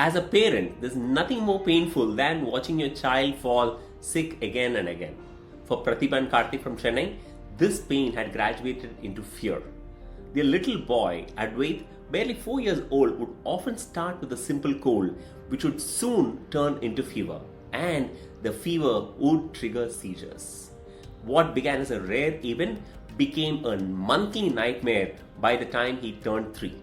As a parent, there's nothing more painful than watching your child fall sick again and again. For Pratibha and Karthik from Chennai, this pain had graduated into fear. Their little boy, Adhaith, barely 4 years old, would often start with a simple cold, which would soon turn into fever, and the fever would trigger seizures. What began as a rare event became a monthly nightmare by the time he turned 3.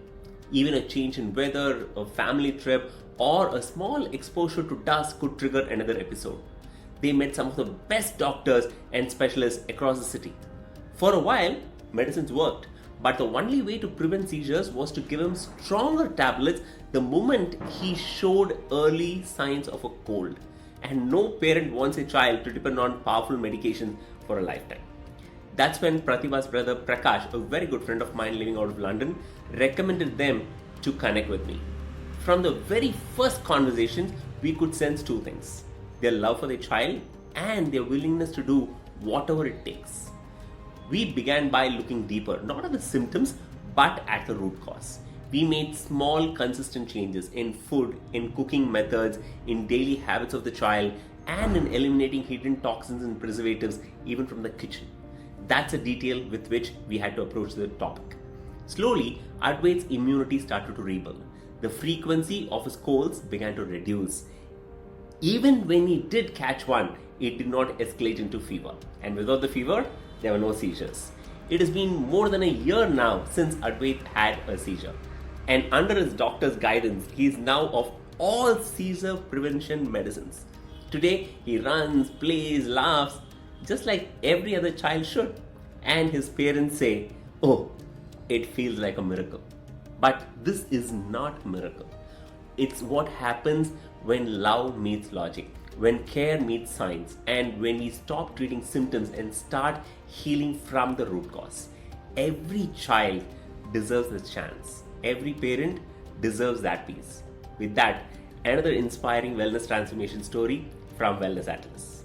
Even a change in weather, a family trip, or a small exposure to dust could trigger another episode. They met some of the best doctors and specialists across the city. For a while, medicines worked, but the only way to prevent seizures was to give him stronger tablets the moment he showed early signs of a cold. And no parent wants a child to depend on powerful medications for a lifetime. That's when Pratibha's brother Prakash, a very good friend of mine living out of London, recommended them to connect with me. From the very first conversations, we could sense two things: their love for their child and their willingness to do whatever it takes. We began by looking deeper, not at the symptoms, but at the root cause. We made small, consistent changes in food, in cooking methods, in daily habits of the child, and in eliminating hidden toxins and preservatives even from the kitchen. That's a detail with which we had to approach the topic. Slowly, Adhaith's immunity started to rebuild. The frequency of his colds began to reduce. Even when he did catch one, it did not escalate into fever. And without the fever, there were no seizures. It has been more than a year now since Adhaith had a seizure. And under his doctor's guidance, he is now off all seizure prevention medicines. Today, he runs, plays, laughs, just like every other child should. And his parents say, "Oh, it feels like a miracle." But this is not a miracle. It's what happens when love meets logic, when care meets science, and when we stop treating symptoms and start healing from the root cause. Every child deserves this chance. Every parent deserves that peace. With that, another inspiring wellness transformation story from Wellness Atlas.